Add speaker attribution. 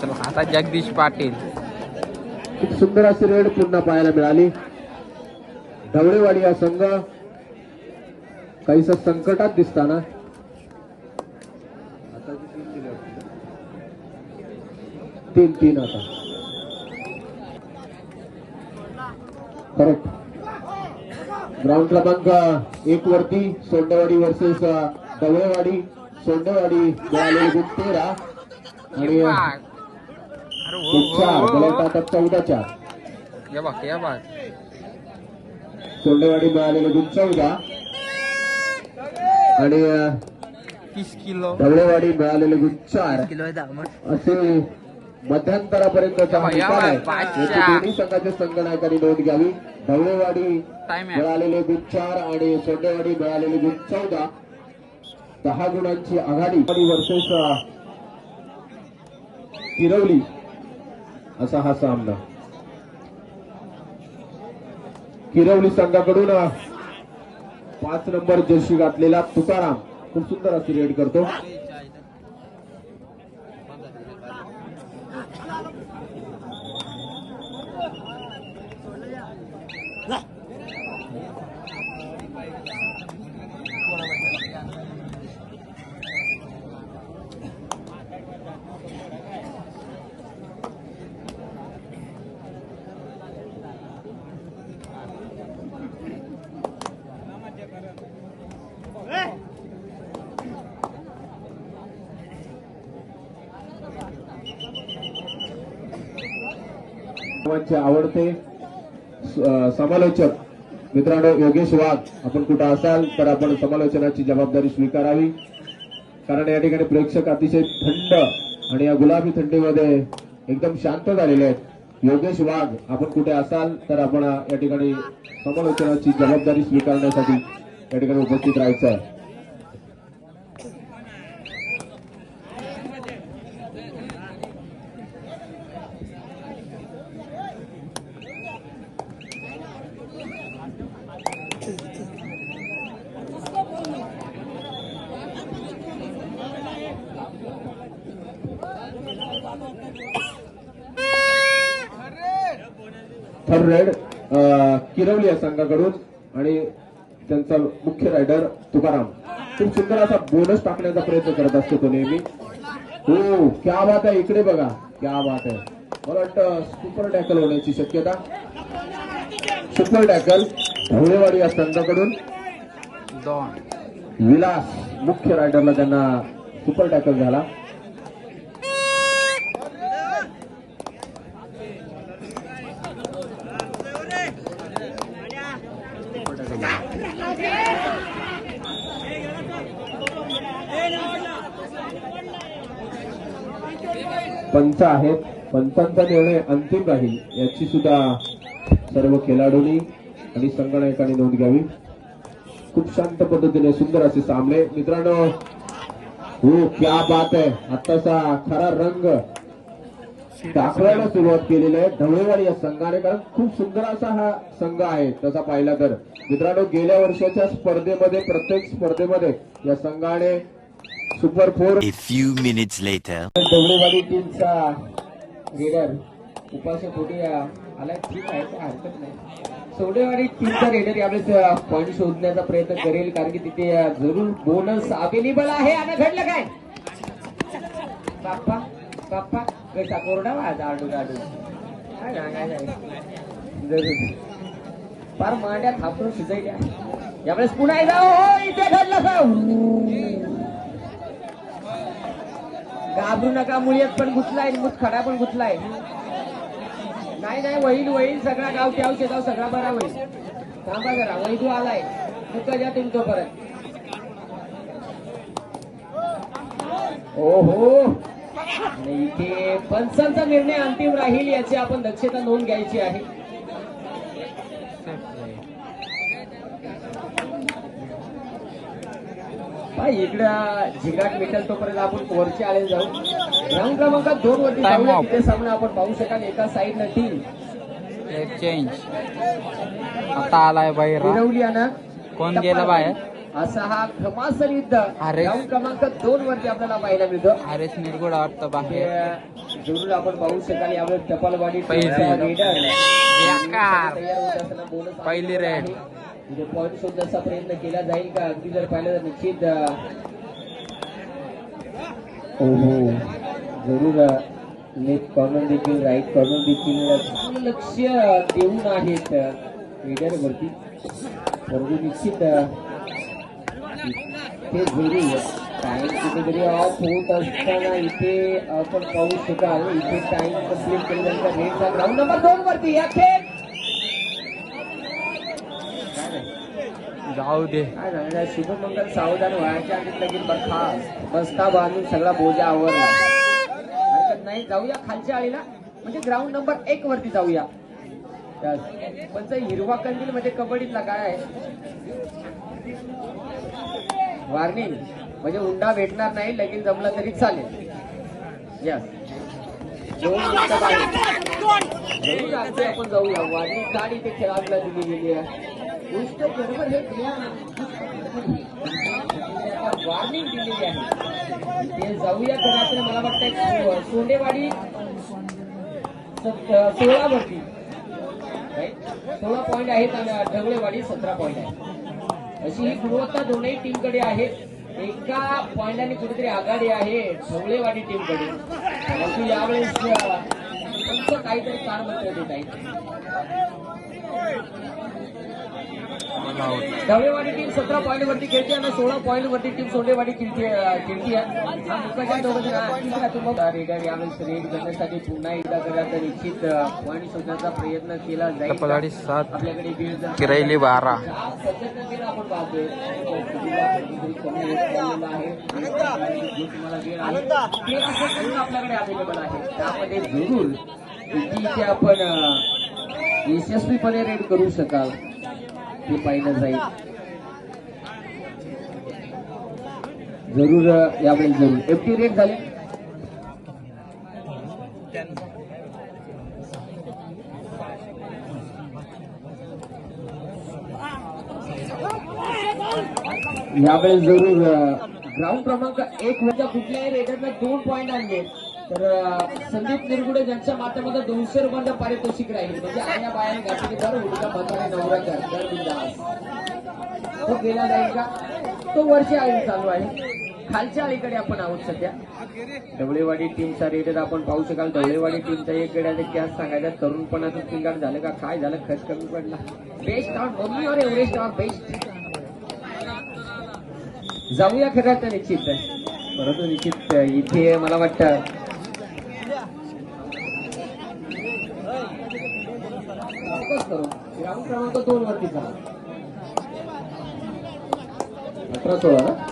Speaker 1: चलो आता जगदीश पाटील.
Speaker 2: खूप सुंदर अशी रेड पुन्हा पाहायला मिळाली. ढवळेवाडी हा संघ काहीसा संकटात दिसताना तीन आता करेक्ट. ग्राउंड क्रमांक 1 वरती सोंडेवाडी वर्सेस ढवळेवाडी. सोंडेवाडी मिळालेली गुण 13 आणि 14. सोंडेवाडी मिळालेले गुण 14 आणि
Speaker 1: 30 किलो.
Speaker 2: ढवळेवाडी मिळालेले गुण 4 असे मध्यंतरापर्यंतचा निकाल आहे. दोन्ही संघाच्या संघनायकांनी नोंद घ्यावी. ढवळेवाडी मिळालेले गुण 4 आणि सोंडेवाडी मिळालेले गुण 14. 10 गुणांची आघाडी वर्सेस किरवली असा हा सामना. किरवली संघाकडून 5 नंबर जर्सी घातलेला तुकाराम खूप सुंदर अशी रेड करतो. आवडते समालोचक मित्रांनो योगेश वाघ, आपण कुठं असाल तर आपण समालोचनाची जबाबदारी स्वीकारावी. कारण या ठिकाणी प्रेक्षक अतिशय थंड आणि या गुलाबी थंडीमध्ये एकदम शांत झालेले आहेत. योगेश वाघ, आपण कुठे असाल तर आपण या ठिकाणी समालोचनाची जबाबदारी स्वीकारण्यासाठी या ठिकाणी उपस्थित राहायचं आहे. थर्ड रेड किरवली या संघाकडून आणि त्यांचा मुख्य रायडर तुकाराम खूप सुंदर असा बोनस टाकण्याचा प्रयत्न करत असतो तो नेहमी. हो, क्या बात आहे. इकडे बघा, क्या बात आहे. मला वाटतं सुपर टॅकल होण्याची शक्यता. सुपर टॅकल ढवळेवाडी या संघाकडून. विलास मुख्य रायडरला त्यांना सुपर टॅकल झाला. पंच आहेत, पंचांचा निर्णय अंतिम राहील याची सुद्धा सर्व खेळाडूंनी आणि संघनायकांनी नोंद घ्यावी. खूप शांत पद्धतीने सुंदर असे सामने मित्रांनो. हो, क्या बात आहे. आताचा खरा रंग दाखवायला सुरुवात केलेली आहे ढवळेवाडी या संघाने. कारण खूप सुंदर असा हा संघ आहे तसा पाहिला तर मित्रांनो. गेल्या वर्षाच्या स्पर्धेमध्ये प्रत्येक स्पर्धेमध्ये या संघाने super 4.
Speaker 3: A few minutes later.
Speaker 2: ढवळेवाडी टीमचा रेडर उपास्य पोटी आला, ठीक आहे, हरकत नाही. सोडेवाडी टीमचा रेडर यावेळेस पॉईंट शोधण्याचा प्रयत्न करेल कारण की तिथे जरूर बोनस अवेलेबल आहे. आणि घडलं काय बाप्पा बाप्पा कसा कोरडा वाजा आडू आडू काय फार मांड्या थापून शिजायल्या. यावेळेस पुन्हा एकदा हो इथे घडलं का. घाबरू नका, मुळीत पण घुसलाय, मुतखडा पण घुसलाय. नाही नाही, होईल होईल, सगळा गाव त्या शेगाव सगळा बरा होईल.
Speaker 3: थांबा जरा, वैदू आलाय मुका द्या तुमचं परत. ओहो, आणि इथे पंचांचा निर्णय अंतिम राहील याची आपण दक्षता नोंद घ्यायची आहे. इकडं झिगाट मिटल तोपर्यंत आपण वरची आले जाऊ. ग्राउंड क्रमांक 2 वरती जाऊया. तिथे सामना आपण पाहू शकाल. एका साईडनं टीम
Speaker 1: चेंज आता आलाय बाहेर.
Speaker 3: फिरवली आणि
Speaker 1: कोण गेलं बाहेर?
Speaker 3: असा हा घमासन युद्ध
Speaker 1: अरे.
Speaker 3: ग्राउंड क्रमांक 2 वरती आपल्याला पाहायला मिळतं.
Speaker 1: आरेस निरगुड वाटतं बाहेर.
Speaker 3: हे जरूर आपण पाहू शकाल. यावेळेस टपालवाडी
Speaker 1: पहिली.
Speaker 3: लीडर
Speaker 1: बेकार.
Speaker 3: तयार होत असताना बोनस
Speaker 1: पहिली रेड.
Speaker 3: म्हणजे पॉईंट शोधण्याचा प्रयत्न केला जाईल का? अगदी जर पाहिलं तर निश्चित जरूर लेफ्ट कॉर्नर देखील राईट कॉर्नर देखील चांगलं लक्ष देऊन आहेत लीडर वरती. परंतु निश्चित ते जरूर टाइम कुठेतरी ऑफ होत असताना इथे आपण पाहू शकाल. इथे टाइम कंप्लीट केल्यानंतर रेडचा ग्राउंड नंबर 2 वरती या खेळ
Speaker 1: जाऊ दे.
Speaker 3: काय झालं? शुभमंगल सावधान व्हायच्या आधी लगेच बस्ता बांधून सगळा बोजा आवरला. हरकत नाही, जाऊया खालच्या आळीला. म्हणजे ग्राउंड नंबर 1 वरती जाऊया. पण हिरवा कंदील म्हणजे कबड्डीतला काय आहे? वॉर्निंग म्हणजे उंडा भेटणार नाही. लगेच जमला तरी चालेल. यस, 2 मिनिटं बाहेर जरूर आजची आपण जाऊया. वॉर्निंग गाडी ते खेळाडूला दिली गेली आहे. गोष्ट बरोबर हे वॉर्निंग दिलेली आहे. ते जाऊया तर मला वाटतं सोंडेवाडी 16 वरती 16 पॉईंट आहेत आणि ढवळेवाडी 17 पॉईंट आहे. अशी ही गुणवत्ता दोनही टीमकडे आहे. एका पॉईंटाने कुठेतरी आघाडी आहे ढवळेवाडी टीमकडे. परंतु यावेळेस काहीतरी कारण देत आहे. ढवळेवाडी टीम 17 पॉईंट वरती खेळते आणि 16 पॉईंट वरती टीम सोंडेवाडी खेळती रेडर यावेळेस रेड करण्यासाठी पुन्हा एकदा करा तर निश्चित पॉईंट शोधण्याचा प्रयत्न केला जाईल.
Speaker 1: आपल्याकडे किरायली 12
Speaker 3: पद्धतीने आपण पाहतोय आपल्याकडे अवेलेबल आहे. त्यामध्ये जरूर इथे आपण यशस्वीपणे रेड करू शकाल हे पाहिलं जाईल. जरूर यावेळेस जरूर एफटी रेट झाले. यावेळेस जरूर ग्राउंड क्रमांक 1 वरच्या कुठल्याही रेडरला 2 पॉईंट आणले तर संदीप निरगुडे ज्यांच्या माध्यमातून 200 रुपयांचं पारितोषिक राहील. म्हणजे आया बायाने घातलेली दर हुडका म्हातारे नवरात्र दर बिंदास तो केला जाईल का? तो वरची आळी चालू आहे. खालच्या आळीकडे आपण आहोत सध्या. ढवळेवाडी टीमचा रेडर आपण पाहू शकाल. ढवळेवाडी टीमचा एक गड्याने कॅच सांगायचा. तरुणपणातून किंगाट झालं का काय झालं? खर्च कमी पडला. बेस्ट आउट मम्मी और एव्हरेस्ट आउट बेस्ट. जाऊया खरं तर निश्चित. परंतु निश्चित इथे मला वाटतं ग्राउंड क्रमांक 2 वरती 18-16